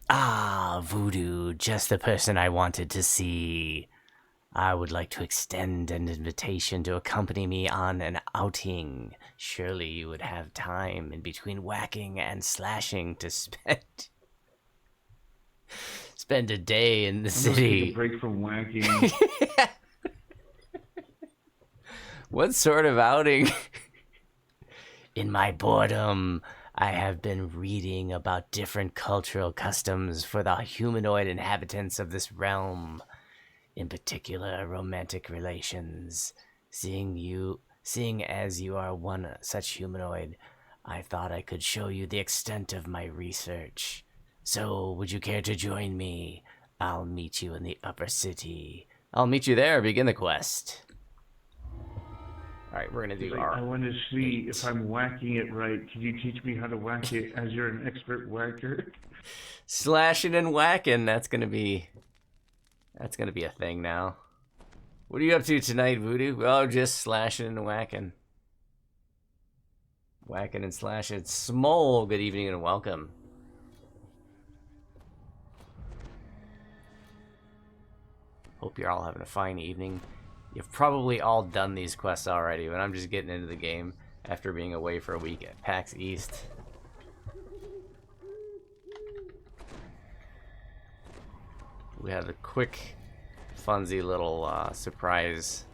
Ah, Voodoo, just the person I wanted to see. I would like to extend an invitation to accompany me on an outing. Surely you would have time in between whacking and slashing to spend a day in the I'm gonna take a city. break from whacking. What sort of outing? In my boredom, I have been reading about different cultural customs for the humanoid inhabitants of this realm. In particular, romantic relations. Seeing as you are one such humanoid, I thought I could show you the extent of my research. So, would you care to join me? I'll meet you in the upper city. I'll meet you there. Begin the quest. All right, we're gonna do I want to see if I'm whacking it right. Can you teach me how to whack it as you're an expert whacker? slashing and whacking. That's gonna be a thing now. What are you up to tonight, Voodoo? Oh, just slashing and whacking. Whacking and slashing. Smole, good evening and welcome. Hope you're all having a fine evening. You've probably all done these quests already, but I'm just getting into the game after being away for a week at PAX East. We had a quick, funsy little surprise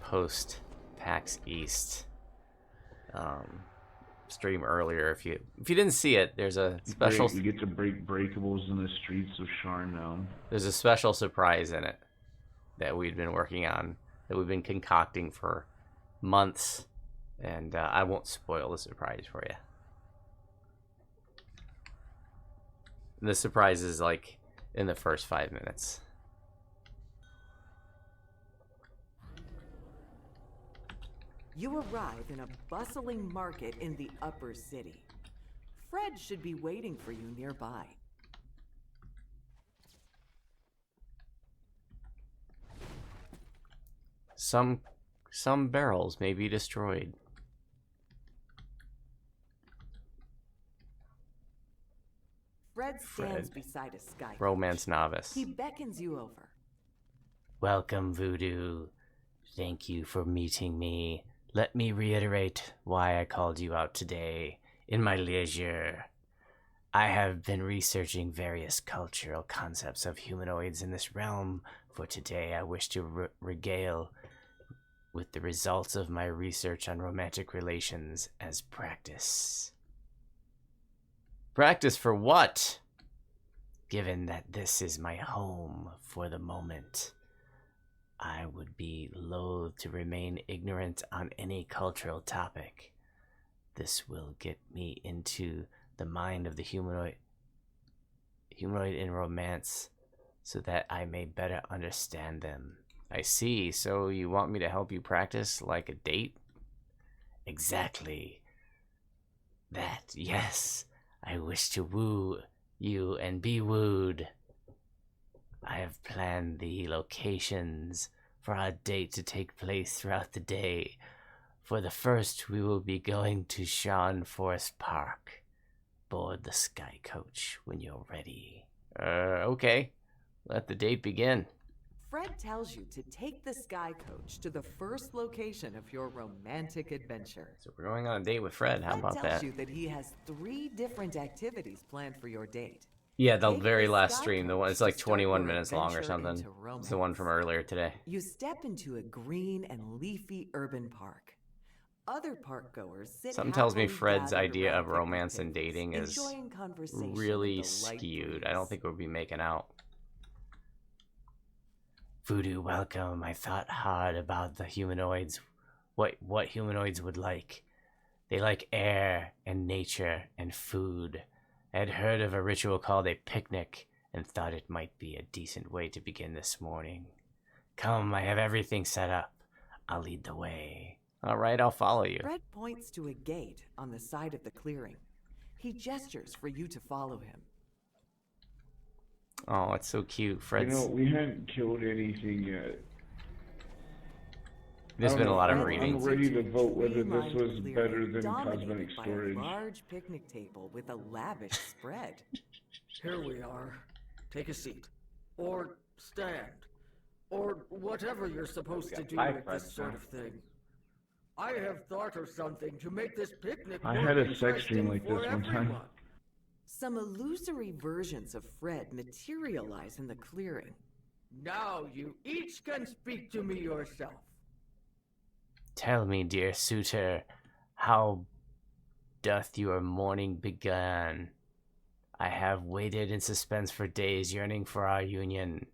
post PAX East stream earlier. If you didn't see it, there's a special. We get to break breakables in the streets of Sharn now. There's a special surprise in it that we've been working on, that we've been concocting for months, and I won't spoil the surprise for you. And the surprise is like in the first 5 minutes. You arrive in a bustling market in the upper city. Fred should be waiting for you nearby. Some barrels may be destroyed. Fred stands beside a sky. Romance novice. He beckons you over. Welcome, Voodoo. Thank you for meeting me. Let me reiterate why I called you out today in my leisure. I have been researching various cultural concepts of humanoids in this realm. For today, I wish to regale with the results of my research on romantic relations as practice. Practice for what? Given that this is my home for the moment, I would be loath to remain ignorant on any cultural topic. This will get me into the mind of the humanoid in romance so that I may better understand them. I see, so you want me to help you practice like a date? Exactly. That, yes. I wish to woo you and be wooed. I have planned the locations for our date to take place throughout the day. For the first, we will be going to Sean Forest Park. Board the Sky Coach when you're ready. Okay. Let the date begin. Fred tells you to take the Sky Coach to the first location of your romantic adventure. So we're going on a date with Fred. How about that? Fred tells you that he has 3 different activities planned for your date. Yeah, the very last stream, the one it's like 21 minutes long or something. It's the one from earlier today. You step into a green and leafy urban park. Other park goers sit. Something tells me Fred's idea of romance and dating is really skewed. I don't think we'll be making out. Voodoo, welcome. I thought hard about the humanoids. What humanoids would like. They like air and nature and food. I had heard of a ritual called a picnic and thought it might be a decent way to begin this morning. Come, I have everything set up. I'll lead the way. All right, I'll follow you. Fred points to a gate on the side of the clearing. He gestures for you to follow him. Oh, it's so cute. Fred's... You know, we hadn't killed anything yet. There's been a lot of reading. I'm ready to vote whether this was better than cosmetic storage. By a large picnic table with a lavish spread. Here we are. Take a seat. Or stand. Or whatever you're supposed to do with this sort of thing. I have thought of something to make this picnic I more had a sex interesting dream like for this one time. everyone. Some illusory versions of Fred materialize in the clearing. Now you each can speak to me yourself. Tell me, dear suitor, how doth your morning begun? I have waited in suspense for days, yearning for our union.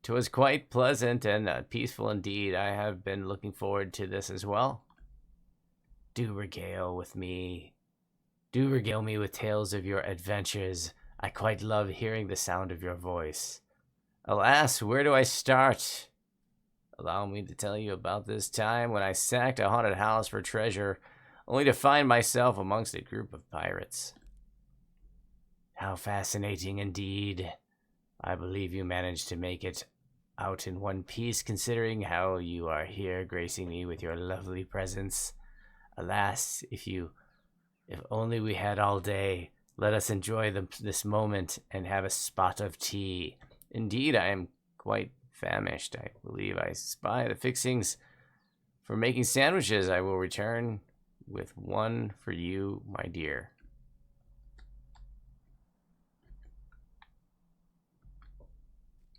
'Twas quite pleasant and peaceful indeed. I have been looking forward to this as well. Do regale me with tales of your adventures. I quite love hearing the sound of your voice. Alas, where do I start? Allow me to tell you about this time when I sacked a haunted house for treasure, only to find myself amongst a group of pirates. How fascinating indeed. I believe you managed to make it out in one piece, considering how you are here gracing me with your lovely presence. Alas, if only we had all day. Let us enjoy this moment and have a spot of tea. Indeed, I am quite famished. I believe I spy the fixings for making sandwiches. I will return with one for you, my dear.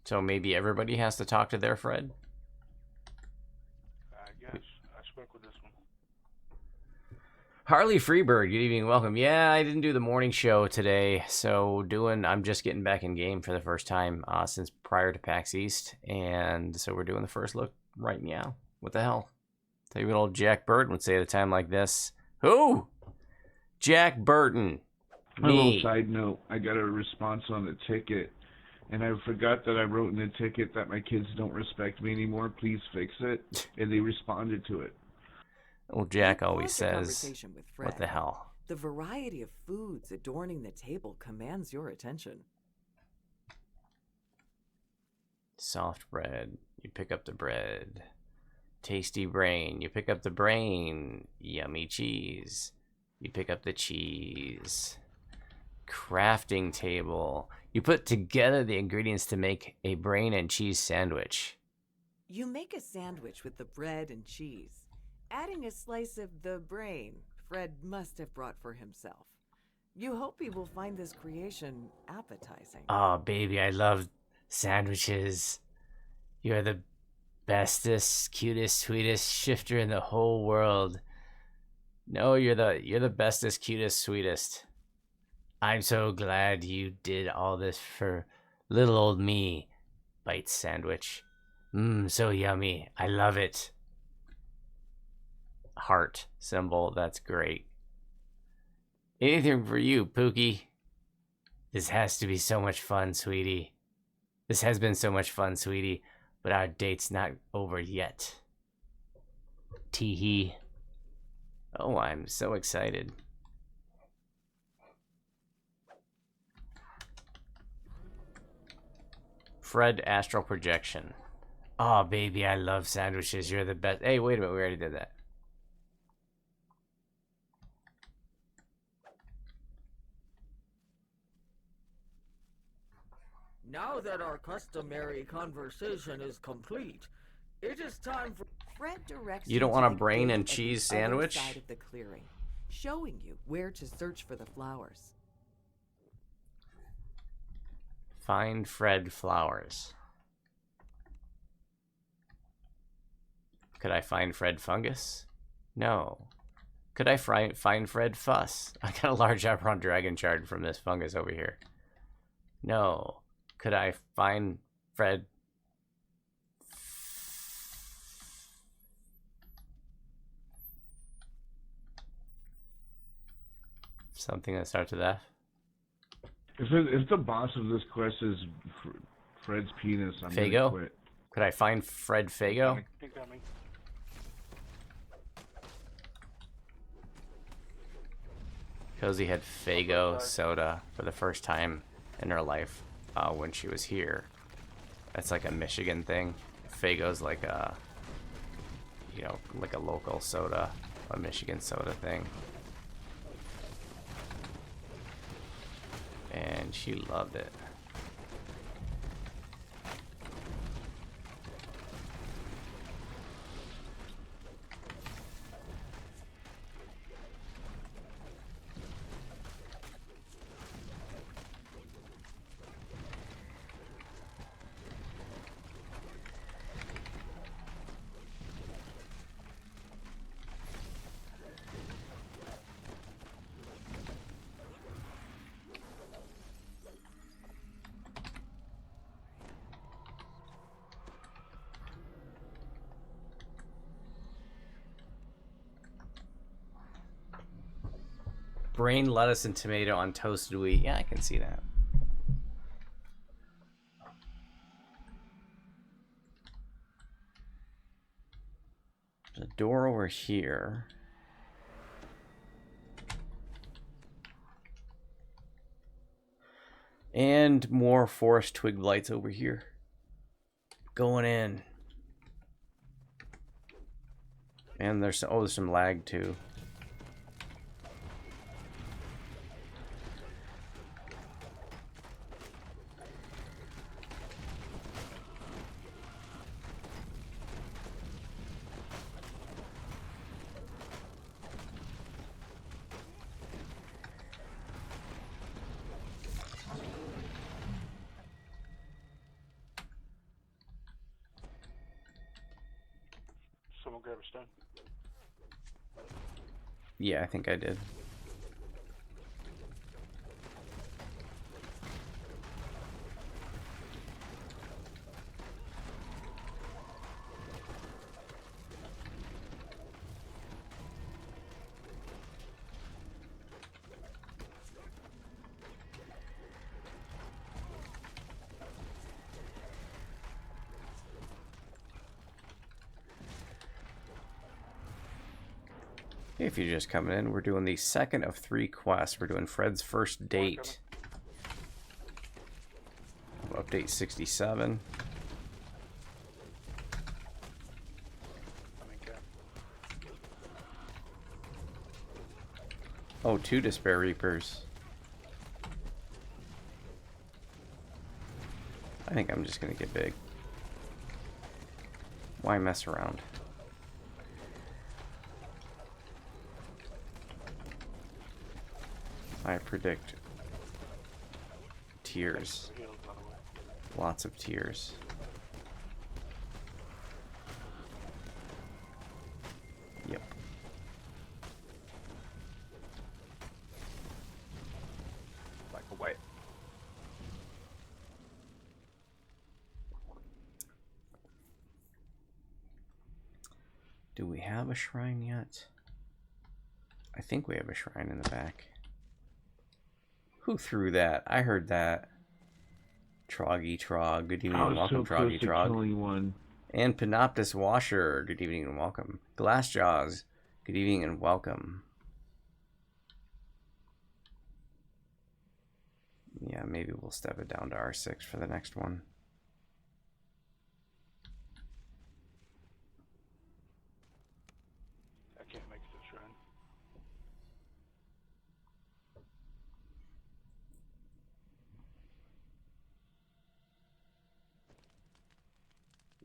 So maybe everybody has to talk to their Fred? I guess. I spoke with this one. Harley Freebird, good evening, welcome. Yeah, I didn't do the morning show today, so I'm just getting back in game for the first time since prior to PAX East, and so we're doing the first look right now. What the hell? Tell you what old Jack Burton would say at a time like this. Who? Jack Burton. A little Me. side note, I got a response on the ticket, and I forgot that I wrote in the ticket that my kids don't respect me anymore. Please fix it. And they responded to it. Old Jack You always pause the says, conversation with what Fred. the hell? The variety of foods adorning the table commands your attention. Soft bread. You pick up the bread. Tasty brain. You pick up the brain. Yummy cheese. You pick up the cheese. Crafting table. You put together the ingredients to make a brain and cheese sandwich. You make a sandwich with the bread and cheese, adding a slice of the brain Fred must have brought for himself. You hope he will find this creation appetizing. Oh, baby, I love sandwiches. You're the bestest, cutest, sweetest shifter in the whole world. No, you're the bestest, cutest, sweetest. I'm so glad you did all this for little old me. Bite sandwich. So yummy. I love it. Heart symbol. That's great. Anything for you, Pookie. This has to be so much fun, sweetie. This has been so much fun, sweetie. But our date's not over yet. Tee-hee. Oh, I'm so excited. Fred Astral Projection. Oh, baby, I love sandwiches. You're the best. Hey, wait a minute. We already did that. Now that our customary conversation is complete, it is time for... Fred directs You don't to want a the brain gate and at the cheese other sandwich? side of the clearing, showing you where to search for the flowers. Find Fred flowers. Could I find Fred fungus? No. Could I find Fred fuss? I got a large Emerald Dragon shard from this fungus over here. No. Could I find Fred... something that starts with F? If the boss of this quest is Fred's penis, I'm Fago? gonna quit. Could I find Fred Fago? Incoming. Cozy had Fago soda for the first time in her life when she was here. That's like a Michigan thing. Fago's like a, like a local soda, a Michigan soda thing. and she loved it. Brain, lettuce, and tomato on toasted wheat. Yeah, I can see that. There's a door over here. And more forest twig lights over here. Going in. And there's some lag too. Someone grab a stone. Yeah, I think I did. If you're just coming in, we're doing the second of 3 quests. We're doing Fred's first date. Update 67. Oh, 2 Despair Reapers. I think I'm just gonna get big. Why mess around? I predict tears. Lots of tears. Yep. Black or white. Do we have a shrine yet? I think we have a shrine in the back. Who threw that? I heard that. Troggy Trog, good evening and welcome, Troggy Trog. One. And Panoptus Washer, good evening and welcome. Glassjaws, good evening and welcome. Yeah, maybe we'll step it down to R6 for the next one. I can't make it to the shrine.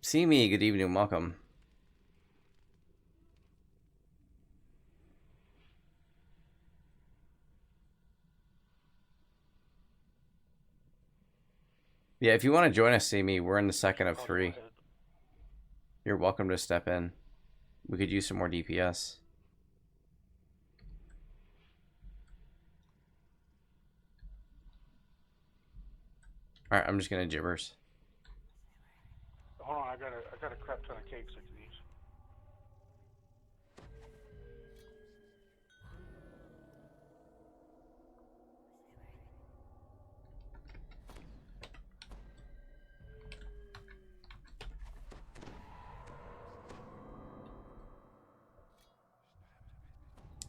See me, good evening and welcome. Yeah, if you want to join us, see me, we're in the second of 3. You're welcome to step in. We could use some more DPS. Alright, I'm just gonna gibbers. Hold on, I got a crap ton of cakes I can use.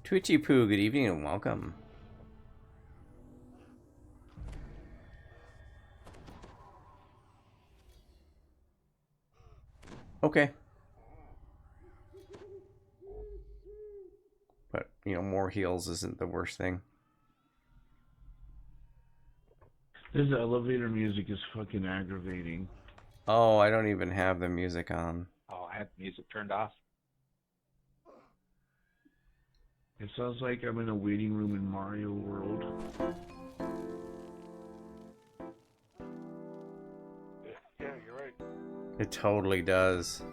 Twitchy Poo, good evening and welcome. Okay. But, you know, more heals isn't the worst thing. This elevator music is fucking aggravating. Oh, I don't even have the music on. Oh, I had the music turned off. It sounds like I'm in a waiting room in Mario World. Yeah, you're right. It totally does.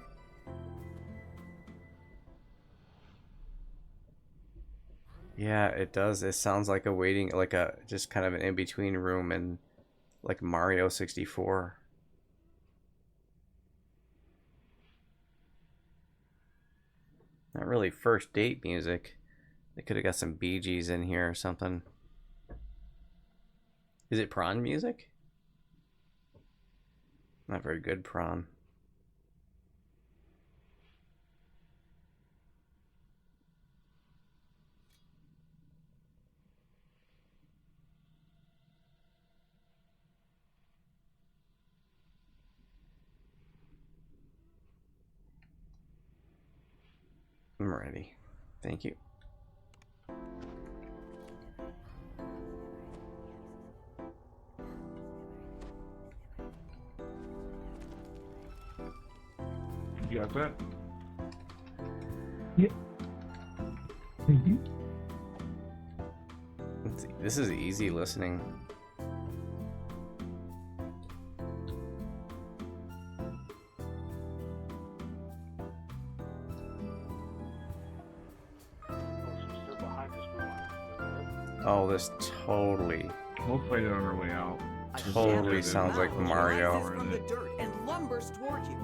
Yeah, it does. It sounds like a waiting, like a just kind of an in-between room in like Mario 64. Not really first date music. They could have got some Bee Gees in here or something. Is it prawn music? Not very good prawn. I'm ready. Thank you. You got that? Yep. Thank you. Let's see. This is easy listening. Oh, she's still behind us. Oh, this totally, We'll fight it on our way out. A Totally shambling sounds like mound Mario. rises from the dirt and lumbers toward you.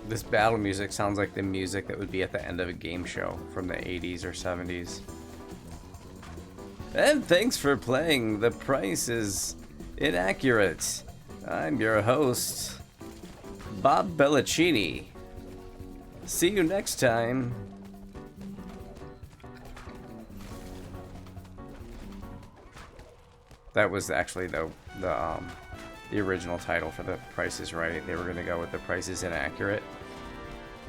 This battle music sounds like the music that would be at the end of a game show from the 80s or 70s. And thanks for playing. The price is inaccurate. I'm your host, Bob Bellaccini. See you next time. That was actually the original title for The Price is Right. They were going to go with The Price is Inaccurate,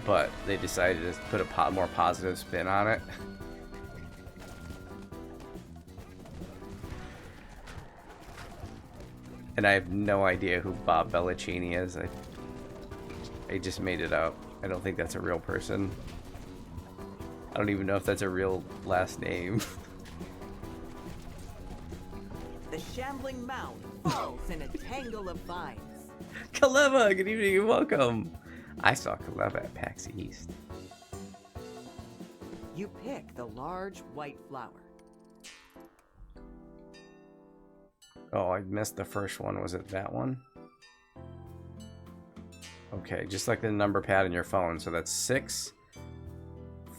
but they decided to put a more positive spin on it. And I have no idea who Bob Bellaccini is. I just made it up. I don't think that's a real person. I don't even know if that's a real last name. The shambling mound falls in a tangle of vines. Kaleva, good evening and welcome. I saw Kaleva at PAX East. You pick the large white flower. Oh, I missed the first one. Was it that one? Okay, just like the number pad in your phone. So that's 6,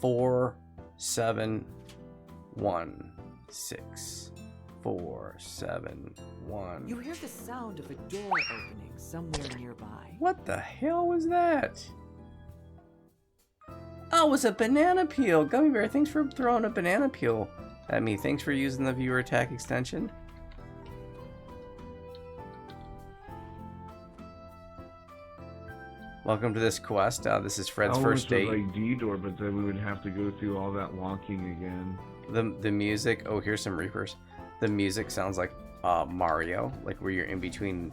4, 7, 1. 6, 4, 7, 1. You hear the sound of a door opening somewhere nearby. What the hell was that? Oh, it was a banana peel. Gummy Bear, thanks for throwing a banana peel at me. Thanks for using the viewer attack extension. Welcome to this quest. This is Fred's first date. Like D-door, but then we would have to go through all that walking again. The music. Oh, here's some Reapers. The music sounds like Mario, like where you're in between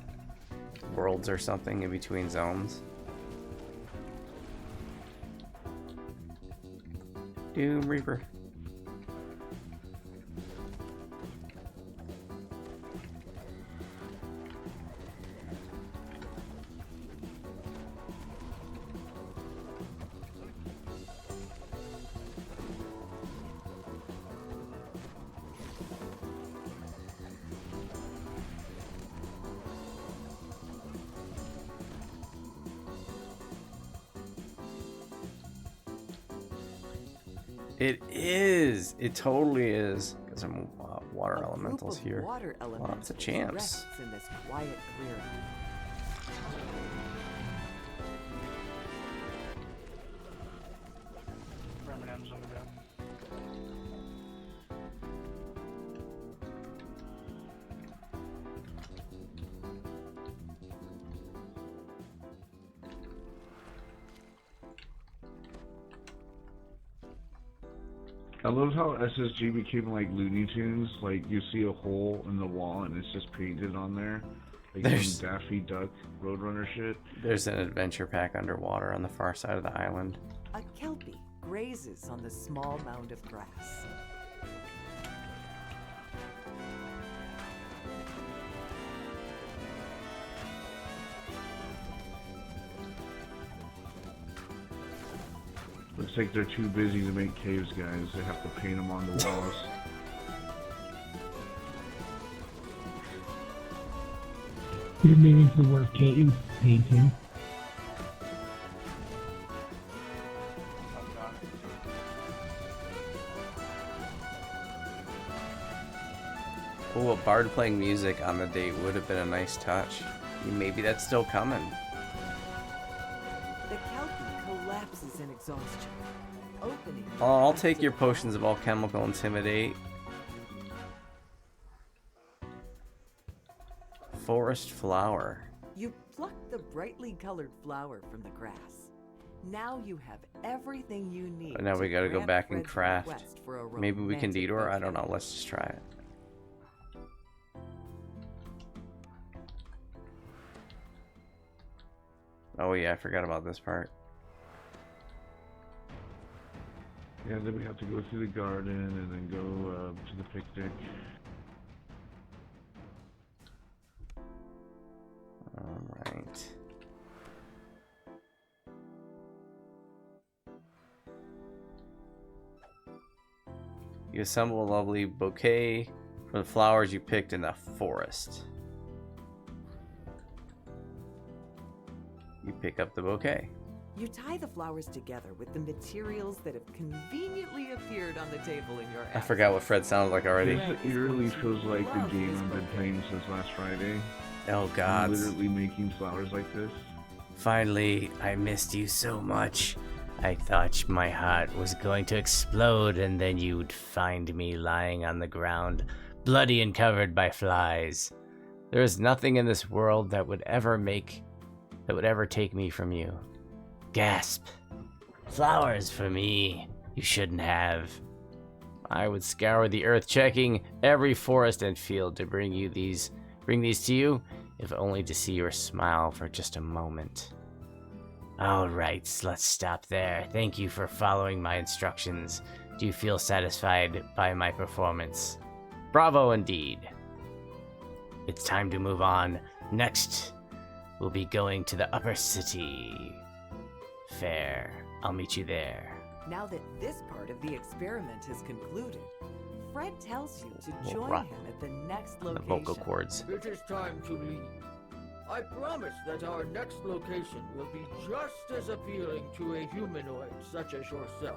worlds or something, in between zones. Doom Reaper. It is. It totally is. Because I'm water A group elementals of here. Water Lots elementals of champs. rests in this quiet clearing. M&M's on the go. I love how SSG became like Looney Tunes. Like you see a hole in the wall and it's just painted on there, like There's- some Daffy Duck Roadrunner shit. There's an adventure pack underwater on the far side of the island. A kelpie grazes on the small mound of grass. Looks like they're too busy to make caves, guys. They have to paint them on the walls. You're meaning the word cave painting. I'm done. Oh, a bard playing music on the date would have been a nice touch. Maybe that's still coming. The kelpie collapses in exhaustion, opening. Oh, I'll the take your active potions of mouth. alchemical intimidate. Forest flower. You pluck the brightly colored flower from the grass. Now you have everything you need. But now we to gotta go grant back and Fred's craft. request for a Maybe we can romantic detour. I don't bouquet. know. Let's just try it. Oh yeah, I forgot about this part. Yeah, then we have to go through the garden and then go to the picnic. Alright. You assemble a lovely bouquet from the flowers you picked in the forest. You pick up the bouquet. You tie the flowers together with the materials that have conveniently appeared on the table in your I forgot what Fred sounded like already. This eerily feels like the game I've been playing since last Friday. Oh I'm god. literally making flowers like this. Finally, I missed you so much. I thought my heart was going to explode and then you'd find me lying on the ground, bloody and covered by flies. There is nothing in this world that would ever take me from you. Gasp. Flowers for me. You shouldn't have. I would scour the earth, checking every forest and field to bring these to you, if only to see your smile for just a moment. Alright, let's stop there. Thank you for following my instructions. Do you feel satisfied by my performance? Bravo indeed. It's time to move on. Next, we'll be going to the upper city. Fair. I'll meet you there. Now that this part of the experiment has concluded, Fred tells you to We'll join rock him at the next The location. vocal cords. It is time to leave. I promise that our next location will be just as appealing to a humanoid such as yourself.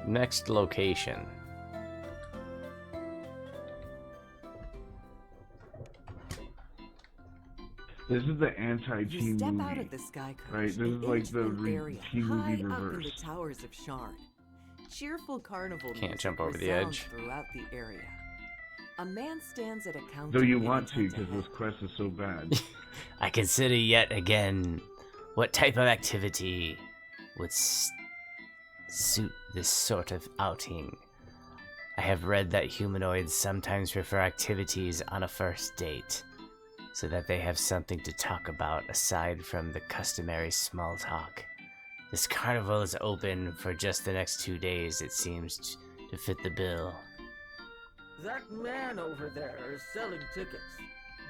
Next location. This is the You anti-teen step movie. out of the sky coach Right, this and is like into the an area teen movie high up in the reverse. towers of Sharn. Cheerful carnival Can't music jump over the resounds edge. throughout the area. A man stands at a counter. Though you in a want to, tent because ahead. this quest is so bad. I consider yet again what type of activity would suit this sort of outing. I have read that humanoids sometimes prefer activities on a first date, so that they have something to talk about aside from the customary small talk. This carnival is open for just the next 2 days, it seems to fit the bill. That man over there is selling tickets.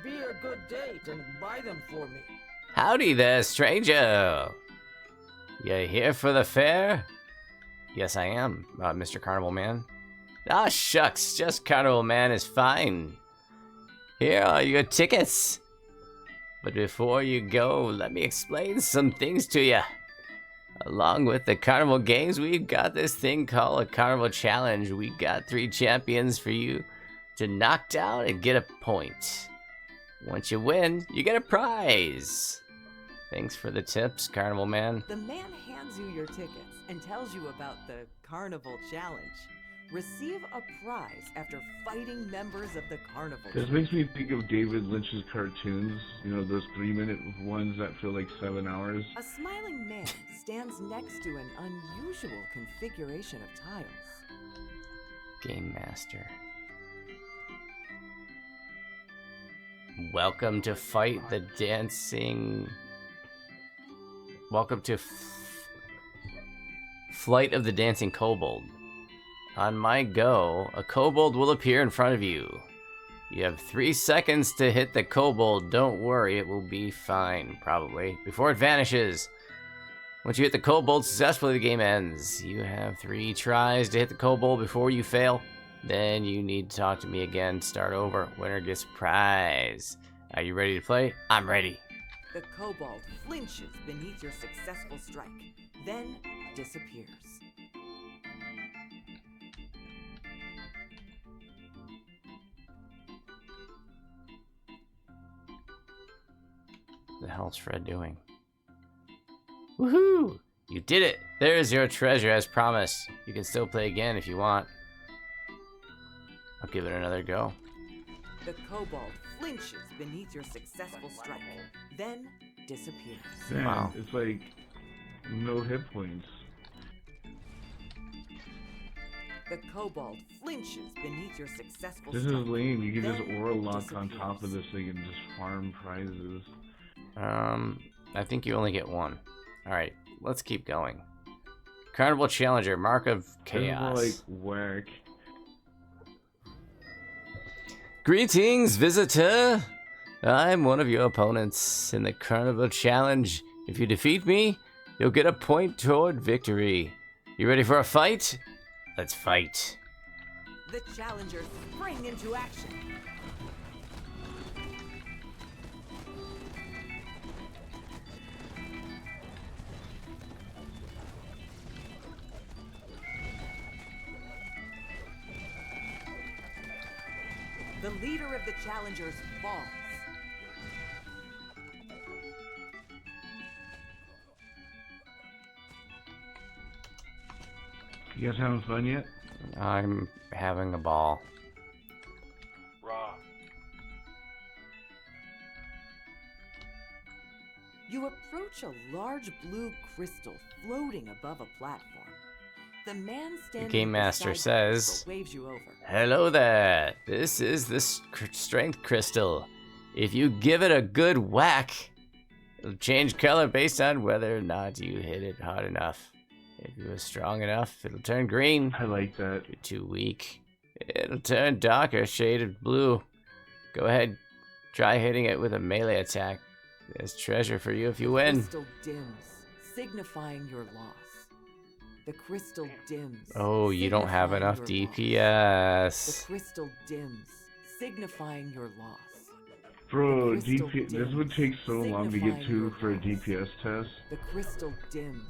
Be a good date and buy them for me. Howdy there, stranger! You here for the fair? Yes, I am, Mr. Carnival Man. Ah, shucks, just Carnival Man is fine. Here are your tickets. But before you go, let me explain some things to you. Along with the carnival games, we've got this thing called a carnival challenge. We got 3 champions for you to knock down and get a point. Once you win, you get a prize. Thanks for the tips, Carnival Man. The man hands you your tickets and tells you about the Carnival Challenge. Receive a prize after fighting members of the Carnival. This makes me think of David Lynch's cartoons, you know, those 3-minute ones that feel like 7 hours. A smiling man stands next to an unusual configuration of tiles. Game Master. Welcome to Fight the Dancing... Welcome to Flight of the Dancing Kobold. On my go, a kobold will appear in front of you. You have 3 seconds to hit the kobold. Don't worry, it will be fine, probably, before it vanishes. Once you hit the kobold successfully, the game ends. You have 3 tries to hit the kobold before you fail. Then you need to talk to me again. Start over. Winner gets prize. Are you ready to play? I'm ready. The kobold flinches beneath your successful strike, then disappears. What the hell's Fred doing? Woohoo! You did it! There's your treasure as promised. You can still play again if you want. I'll give it another go. The kobold flinches beneath your successful strike, then disappears. Man, Wow. it's like no hit points. The kobold flinches beneath your successful This is strike. lame. You can just then aura lock on disappears. top of this thing and just farm prizes. I think you only get 1. Alright, let's keep going. Carnival Challenger, Mark of Chaos. This is like whack. Greetings, visitor! I'm one of your opponents in the Carnival Challenge. If you defeat me, you'll get a point toward victory. You ready for a fight? Let's fight. The challengers spring into action. The leader of the challengers falls. You guys having fun yet? I'm having a ball. Raw. You approach a large blue crystal floating above a platform. The man standing Game Master beside the says, crystal waves you over. Hello there. This is the Strength Crystal. If you give it a good whack, it'll change color based on whether or not you hit it hard enough. If you are strong enough, it'll turn green. I like that. If you're too weak, it'll turn darker shade of blue. Go ahead, try hitting it with a melee attack. There's treasure for you if you win. Crystal dims, signifying your loss. The crystal dims. Oh, you don't have signifying enough your loss. DPS. The crystal dims, signifying your loss. Bro, The crystal DP. This dims, would take so long to get signifying to your for a loss. DPS test. The crystal dims,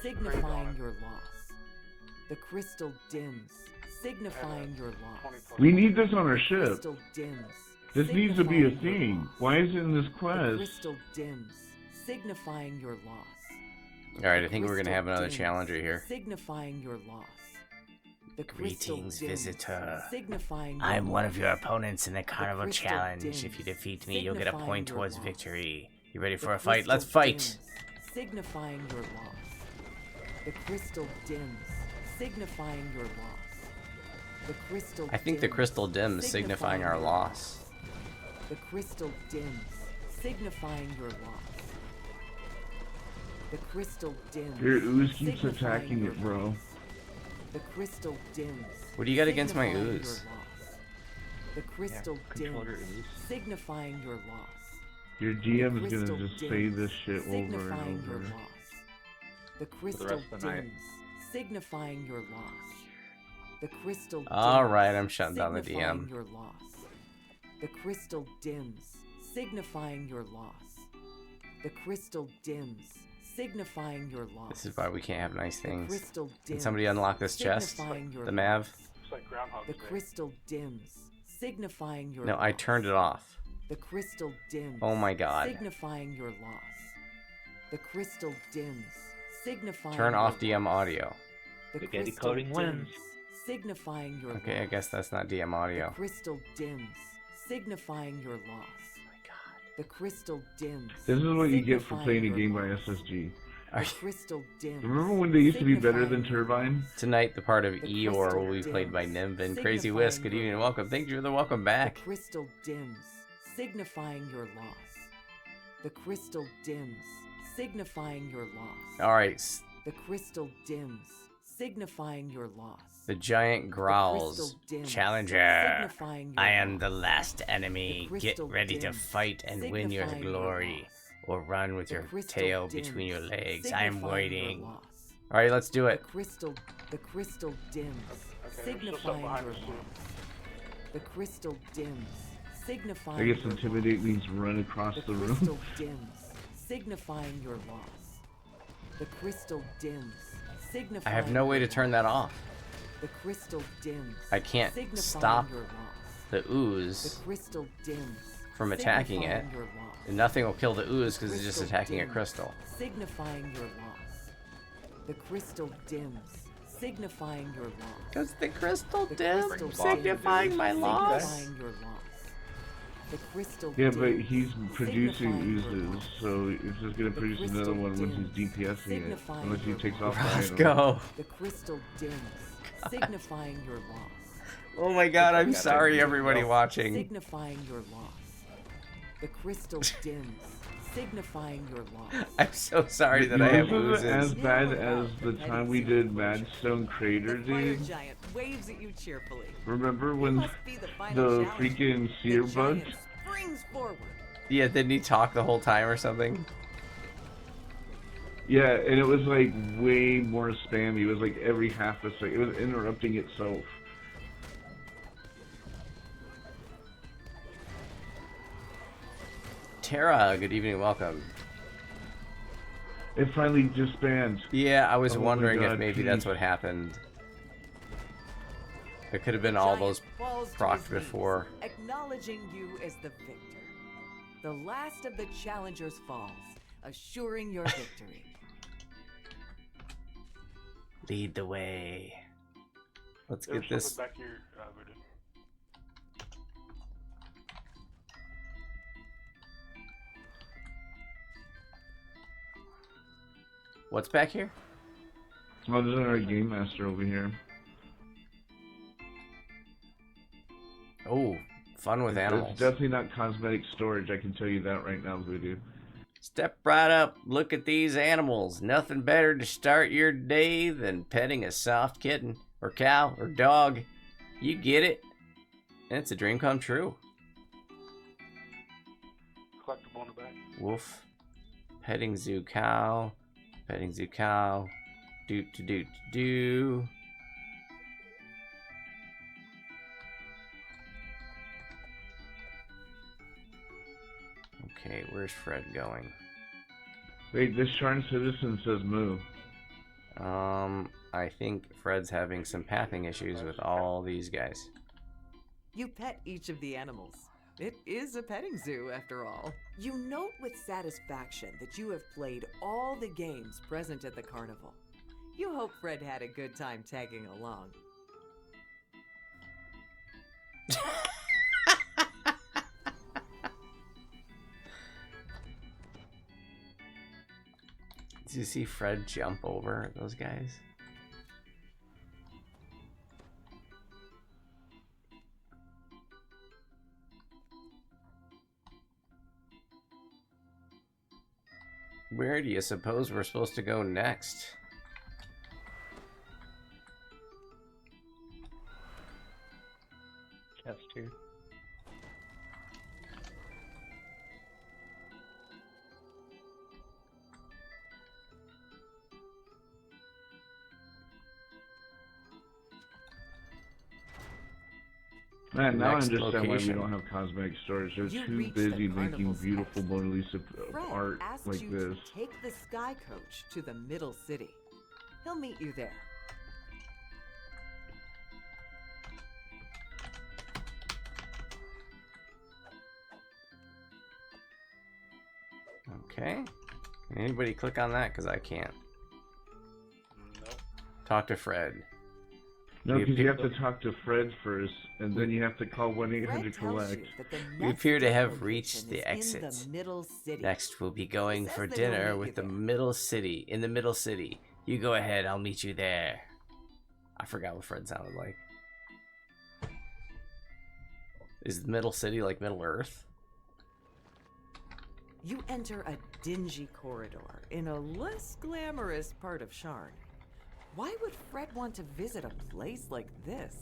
signifying your loss. The crystal dims, signifying your loss. We need this on our ship. Crystal dims. This needs to be a signifying your thing. loss. Why is it in this The quest? crystal dims, signifying your loss. Alright, I think we're gonna Crystal have another dims, challenger here. Signifying your loss. The crystal Greetings, dims, visitor. Signifying your I'm one loss. of your opponents in the Carnival crystal Challenge. dims, If you defeat me, you'll get a signifying point your towards loss. victory. You ready The for a fight? Let's crystal fight! dims, signifying your loss. The crystal dims, signifying your loss. The crystal I think the dims, crystal dims signifying our your loss. The crystal dims, signifying your loss. The crystal dims. Your ooze keeps signifying attacking your it, bro. loss. The crystal dims. What do you got against my signifying your ooze? loss. The crystal control your dims, ooze. signifying your loss. Your GM The is gonna crystal just say dims, this shit over signifying and your over. loss. The crystal rest of the night. dims, signifying your loss. The crystal dims, Alright, I'm shutting down the signifying DM. your loss. The crystal dims, signifying your loss. The crystal dims, signifying your loss. This is why we can't have nice The things. crystal dims, Can somebody unlock this chest? signifying your The Mav? loss. It's like Groundhog The Day. crystal dims, signifying your No, loss. I turned it off. The crystal dims. Oh my god. Signifying your loss. The crystal dims, signifying Turn your off DM loss. audio. The Spaghetti crystal coating wins. dims, signifying your Okay, I loss. guess that's not DM The audio. crystal dims, signifying your loss. Oh my god. The crystal dims. This is what you get for signifying playing a your game by loss. SSG. The crystal dims. Remember when they used to be better than signifying your Turbine? loss. Tonight, the part of The Eeyore crystal will be played by dims, Nymph and Crazy Whisk. Good signifying evening your and welcome. loss. Thank you for the welcome back. The crystal dims, signifying your loss. The crystal dims, signifying your loss. Alright, The crystal dims, signifying your loss. the giant The growls. crystal dims, Challenger, signifying your I am loss. the last enemy. The Get crystal ready to dims, fight and win your signifying your glory. loss. Or run with The your crystal tail dims, between your legs. I am signifying your waiting. loss. Alright, let's do The it. crystal dims, Okay, we're still signifying behind your us, loss. The crystal dims, signifying I guess your intimidate loss. means run across The the room. crystal dims, signifying your loss. The crystal dims, signifying I have no way your to turn that off. The crystal dims. I can't signifying stop your loss. the The ooze, crystal dims. from attacking it. signifying your loss. and nothing will kill the ooze because it's just Crystal attacking a dims, crystal. Signifying your loss. The crystal dims, signifying your loss. Because the crystal The dim crystal signifying dims, my loss. Signifying your loss. The crystal Yeah, dims, but he's producing signifying your oozes, loss. so it's just gonna The produce another crystal one when he's dims, DPSing it. signifying Unless he your takes loss. off the item. Roscoe. The crystal dims, signifying your loss. Oh my god, I'm Gotta sorry do everybody well. watching. Signifying your loss. The crystal dims, signifying your loss. I'm so sorry that I This have is as oozes. bad as the time we did Madstone Crater, The fire dude. giant waves at you cheerfully. Remember You when must be the final the challenge. freaking seer The bug? giant springs forward. Yeah, didn't he talk the whole time or something? Yeah, and it was like way more spammy. It was like every half a second. It was interrupting itself. Tara, good evening, welcome. It finally disbanded. Yeah, I was Oh my wondering if God, maybe please. that's what happened. It could have been all Giant those falls to procced his knees, before. acknowledging you as the victor. The last of the challengers falls, assuring your victory. Lead the way. Let's There's get this. something back here, Voodoo. What's back here? Oh, there's our game master over here. Oh, fun with It's animals. definitely not cosmetic storage. I can tell you that right now, Voodoo. Step right up, look at these animals. Nothing better to start your day than petting a soft kitten, or cow, or dog. You get it. And it's a dream come true. Collectible in the back. Woof. Petting zoo cow. Petting zoo cow. Doot to doot to do. Okay, where's Fred going? Wait, this Charn citizen says moo. I think Fred's having some pathing issues with all these guys. You pet each of the animals. It is a petting zoo, after all. You note with satisfaction that you have played all the games present at the carnival. You hope Fred had a good time tagging along. Did you see Fred jump over those guys? Where do you suppose we're supposed to go next? Chest here. Man, now I Next understand why we location. don't have cosmetic stores. They're You too reach the busy making carnival's beautiful exit. Mona Lisa Fred art asked like you this. to take the Sky Coach to the Middle City. He'll meet you there. Okay. Anybody click on that? Because I can't. Nope. Talk to Fred. No, We because you have appear- to talk to Fred first, and then you have to call 1-800 Fred tells collect. you that the We next appear to date have location reached is the in exit. the Middle City. Next, we'll be going Says for that he'll dinner meet with you the there. Middle City. In the Middle City. You go ahead, I'll meet you there. I forgot what Fred sounded like. Is the Middle City like Middle Earth? You enter a dingy corridor in a less glamorous part of Sharn. Why would Fred want to visit a place like this?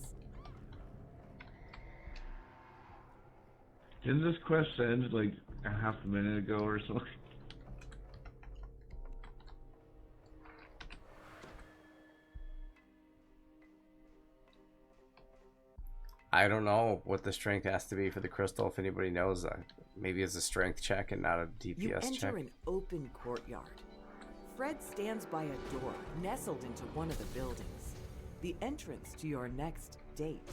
Didn't this quest end like a half a minute ago or something? I don't know what the strength has to be for the crystal. If anybody knows, maybe it's a strength check and not a You DPS enter check. an open courtyard. Fred stands by a door nestled into one of the buildings. The entrance to your next date.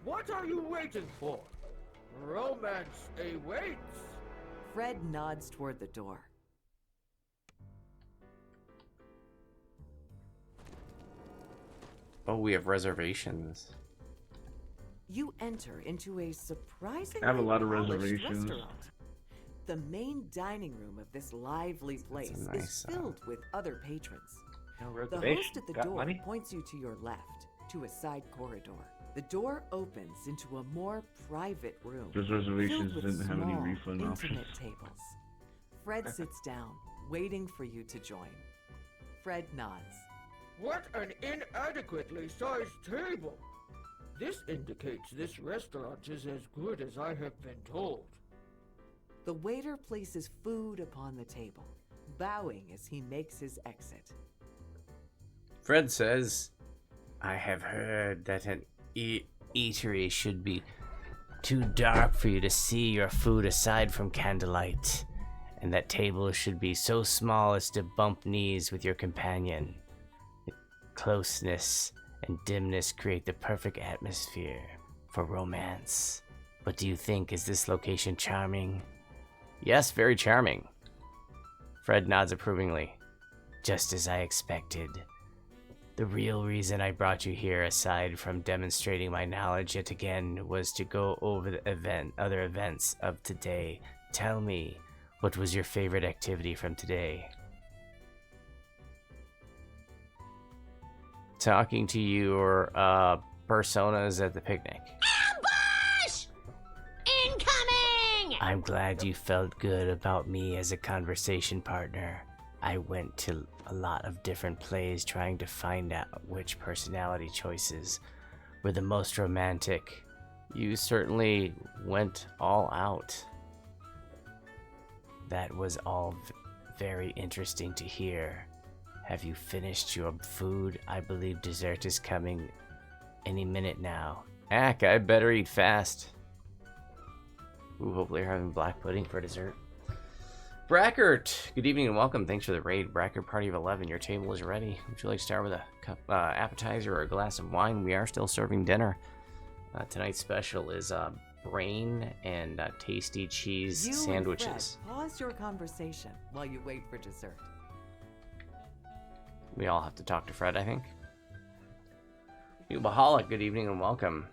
What are you waiting for? Romance awaits. Fred nods toward the door. Oh, we have reservations. You enter into a surprisingly I have a lot of polished reservations. restaurant. The main dining room of this lively place is nice, filled with other patrons. No The reservation. host at the Got door money? points you to your left, to a side corridor. The door opens into a more private room. Those reservations filled with didn't have any small, refund intimate options. tables. Fred sits down, waiting for you to join. Fred nods. What an inadequately sized table! This indicates this restaurant is as good as I have been told. The waiter places food upon the table, bowing as he makes his exit. Fred says, I have heard that an eatery should be too dark for you to see your food aside from candlelight, and that tables should be so small as to bump knees with your companion. Closeness and dimness create the perfect atmosphere for romance. What do you think? Is this location charming? Yes, very charming. Fred nods approvingly. Just as I expected. The real reason I brought you here, aside from demonstrating my knowledge yet again, was to go over the other events of today. Tell me, what was your favorite activity from today? Talking to your personas at the picnic. Ambush! Incoming! I'm glad you felt good about me as a conversation partner. I went to a lot of different plays trying to find out which personality choices were the most romantic. You certainly went all out. That was all very interesting to hear. Have you finished your food? I believe dessert is coming any minute now. Ack, I better eat fast. Ooh, hopefully you're having black pudding for dessert. Brackert, good evening and welcome. Thanks for the raid. Brackert Party of 11, your table is ready. Would you like to start with a cup, appetizer or a glass of wine? We are still serving dinner. Tonight's special is brain and tasty cheese You sandwiches. and Fred pause your conversation while you wait for dessert. We all have to talk to Fred, I think. Baholic, good evening and welcome.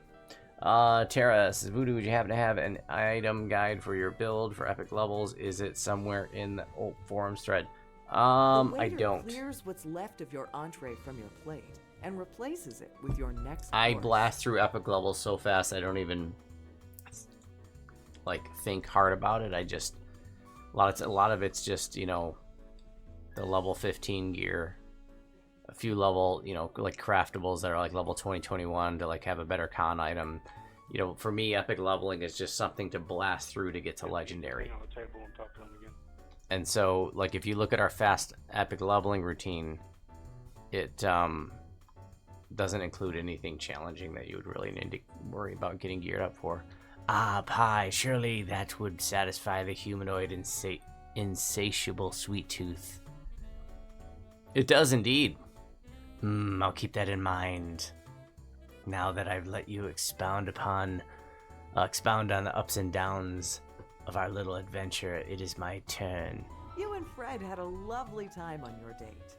Tara says, Voodoo, would you happen to have an item guide for your build for epic levels? Is it somewhere in the old forums thread? The I waiter don't. clears what's left of your entree from your plate and replaces it with your next I course. blast through epic levels so fast I don't even like think hard about it. I just a lot of it's just, you know, the level 15 gear. A few level, you know, like craftables that are like level 20, 21 to like have a better con item. You know, for me, epic leveling is just something to blast through to get to legendary. Bring on the table and talk to him again. And so, like, if you look at our fast epic leveling routine, it doesn't include anything challenging that you would really need to worry about getting geared up for. Ah, pie, surely that would satisfy the humanoid insatiable sweet tooth. It does indeed. I'll keep that in mind. Now that I've let you expound on the ups and downs of our little adventure, it is my turn. You and Fred had a lovely time on your date.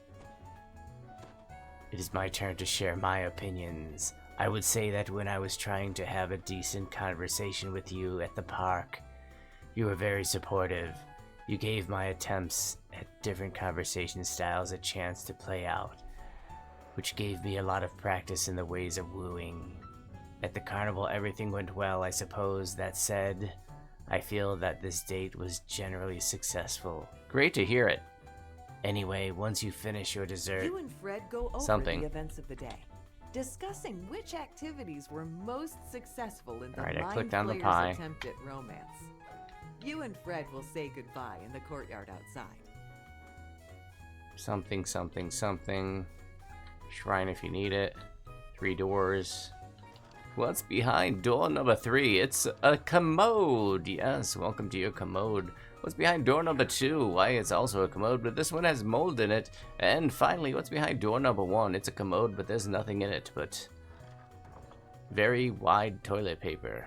It is my turn to share my opinions. I would say that when I was trying to have a decent conversation with you at the park, you were very supportive. You gave my attempts at different conversation styles a chance to play out, which gave me a lot of practice in the ways of wooing. At the carnival, everything went well, I suppose. That said, I feel that this date was generally successful. Great to hear it. Anyway, once you finish your dessert, You and Fred go over something. the events of the day, discussing which activities were most successful in the Alright, I Mind clicked on the Flayer's pie. attempt at romance. You and Fred will say goodbye in the courtyard outside. Something, something, something. Shrine if you need it. 3 doors. What's behind door number 3? It's a commode. Yes, welcome to your commode. What's behind door number 2? Why, it's also a commode, but this one has mold in it. And finally, what's behind door number 1? It's a commode, but there's nothing in it but very wide toilet paper.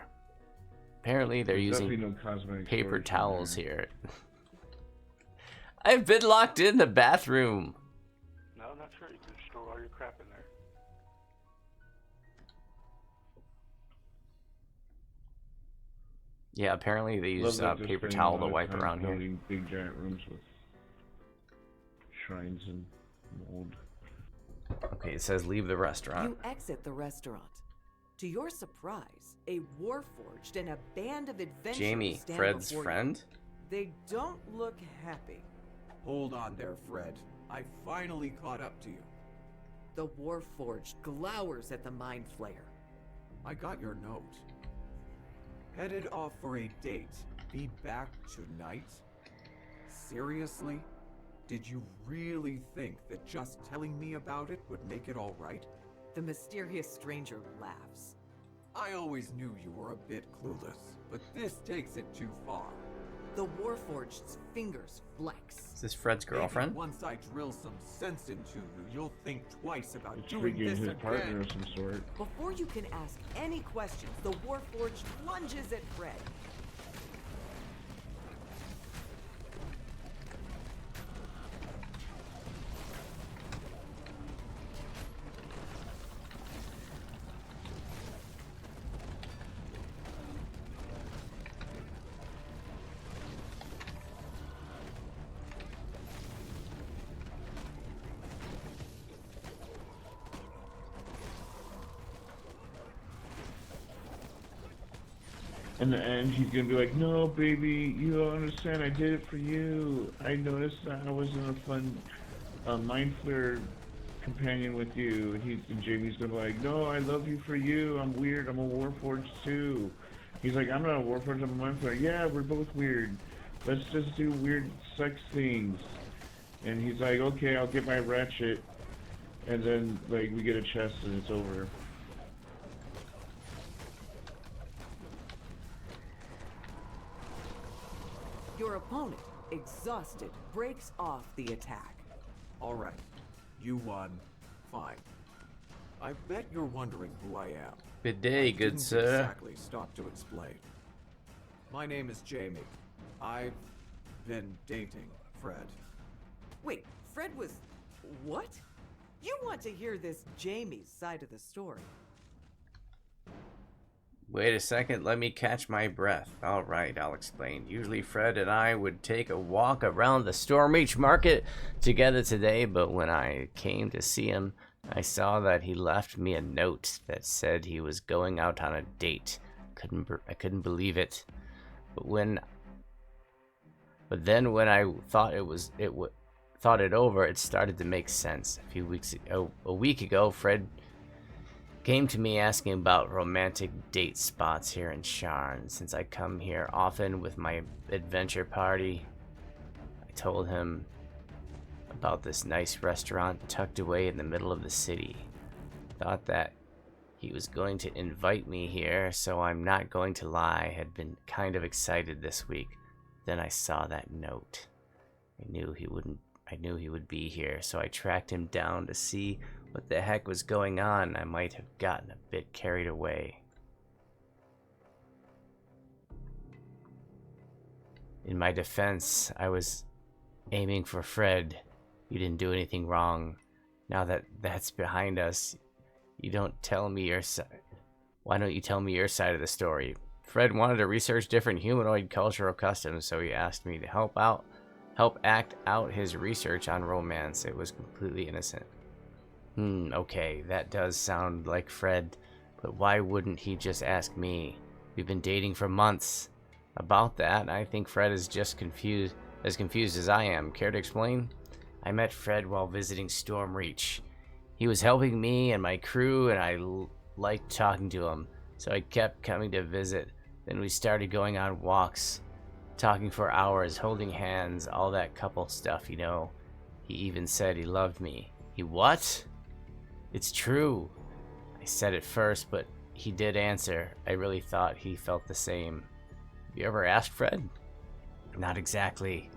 Apparently, they're There's using definitely no cosmetic paper storage in towels there. here. I've been locked in the bathroom. No, not sure. You can store all your crap in there. Yeah, apparently they use Love that they're paper spending towel a to lot of wipe time around here. building big giant rooms with shrines and mold. Okay, it says leave the restaurant. You exit the restaurant. To your surprise, a warforged and a band of adventurers Jamie, stand Fred's before you. friend? They don't look happy. Hold on there, Fred. I finally caught up to you. The warforged glowers at the Mind Flayer. I got your note. Headed off for a date. Be back tonight? Seriously? Did you really think that just telling me about it would make it all right? The mysterious stranger laughs. I always knew you were a bit clueless, but this takes it too far. The warforged's fingers flex. Is this Fred's girlfriend? Maybe once I drill some sense into you, you'll think twice about It's doing freaking this his again. partner of some sort. Before you can ask any questions, the warforged lunges at Fred. In the end, he's gonna be like, "No, baby, you don't understand. I did it for you. I noticed that I wasn't a fun mind flare companion with you." And Jamie's gonna be like, "No, I love you for you. I'm weird. I'm a warforged too." He's like, "I'm not a warforged. I'm a mind flare." "Yeah, we're both weird. Let's just do weird sex things." And he's like, "Okay, I'll get my ratchet." And then like we get a chest and it's over. Your opponent, exhausted, breaks off the attack. Alright, you won. Fine. I bet you're wondering who I am. Good day, I good didn't sir. Exactly stop to explain. My name is Jamie. I've been dating Fred. Wait, Fred was... what? You want to hear this Jamie's side of the story. Wait a second, let me catch my breath. Alright, I'll explain. Usually Fred and I would take a walk around the Stormreach Market together today, but when I came to see him, I saw that he left me a note that said he was going out on a date. I couldn't believe it. But then when I thought thought it over, it started to make sense. A week ago, Fred came to me asking about romantic date spots here in Sharn. Since I come here often with my adventure party, I told him about this nice restaurant tucked away in the middle of the city. thought that he was going to invite me here, so I'm not going to lie, had been kind of excited this week. Then I saw that note. I knew he would be here, so I tracked him down to see what the heck was going on. I might have gotten a bit carried away. In my defense, I was aiming for Fred. You didn't do anything wrong. Now that that's behind us, you don't tell me your side. Why don't you tell me your side of the story? Fred wanted to research different humanoid cultural customs, so he asked me to help act out his research on romance. It was completely innocent. Okay, that does sound like Fred, but why wouldn't he just ask me? We've been dating for months. About that, I think Fred is just confused as I am. Care to explain? I met Fred while visiting Stormreach. He was helping me and my crew, and I liked talking to him, so I kept coming to visit. Then we started going on walks, talking for hours, holding hands, all that couple stuff, you know. He even said he loved me. He what? It's true. I said it first, but he did answer. I really thought he felt the same. Have you ever asked Fred? Not exactly,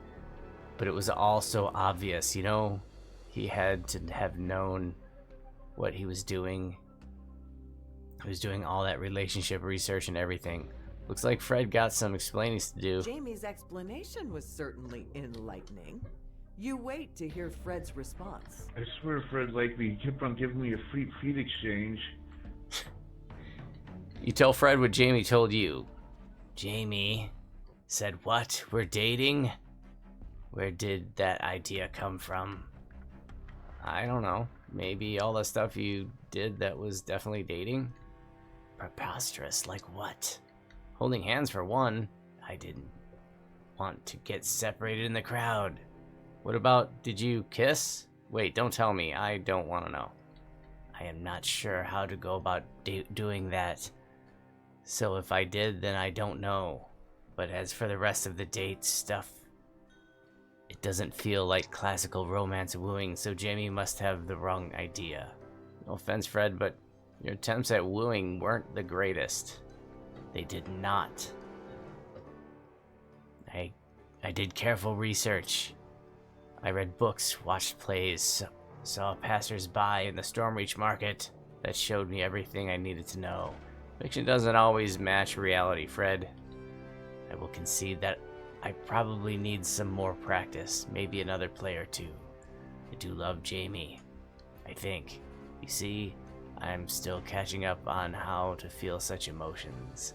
but it was all so obvious, you know. He had to have known what he was doing. He was doing all that relationship research and everything. Looks like Fred got some explaining to do. Jamie's explanation was certainly enlightening. You wait to hear Fred's response. I swear Fred liked me. He kept on giving me a free feed exchange. You tell Fred what Jamie told you. Jamie said what? We're dating? Where did that idea come from? I don't know. Maybe all the stuff you did that was definitely dating? Preposterous, like what? Holding hands for one. I didn't want to get separated in the crowd. What about, did you kiss? Wait, don't tell me. I don't want to know. I am not sure how to go about doing that. So if I did, then I don't know. But as for the rest of the date stuff, it doesn't feel like classical romance wooing, so Jamie must have the wrong idea. No offense, Fred, but your attempts at wooing weren't the greatest. They did not. I did careful research. I read books, watched plays, saw passers-by in the Stormreach market that showed me everything I needed to know. Fiction doesn't always match reality, Fred. I will concede that I probably need some more practice, maybe another play or two. I do love Jamie, I think. You see, I'm still catching up on how to feel such emotions.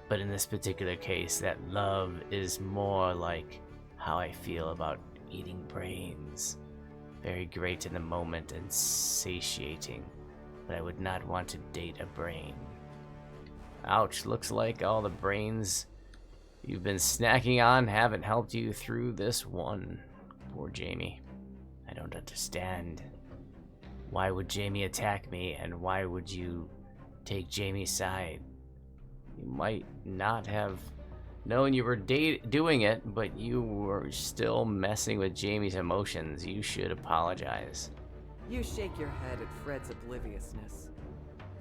But in this particular case, that love is more like how I feel about eating brains. Very great in the moment and satiating, but I would not want to date a brain. Ouch, looks like all the brains you've been snacking on haven't helped you through this one. Poor Jamie. I don't understand. Why would Jamie attack me, and why would you take Jamie's side? You might not have known you were doing it, but you were still messing with Jamie's emotions. You should apologize. You shake your head at Fred's obliviousness.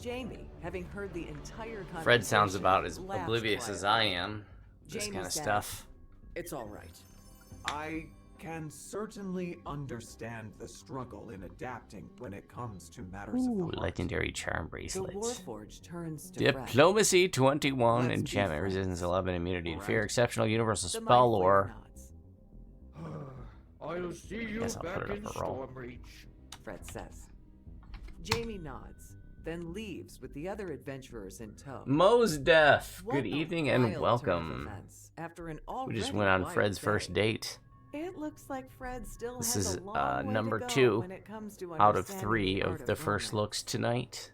Jamie, having heard the entire conversation, Fred sounds about as laughed oblivious as I am. This Jamie kind of said, stuff. It's all right. I can certainly understand the struggle in adapting when it comes to matters of the Ooh, heart. legendary charm The bracelet. Warforged turns to Fred. Diplomacy 21, Let's be enchantment friends. resistance 11, immunity to Alright. fear, exceptional universal The spell mind lore. flayer nods. I'll see you Guess I'll back put it in up a roll. Stormreach. Fred says. Jamie nods, then leaves with the other adventurers in tow. Mo's death. What Good a evening and wild turn of welcome. events after an We just already went on wild Fred's day. first date. It looks like Fred still This has is a long way number to go 2 when it comes to out of understanding 3 the art of the first romance. looks tonight.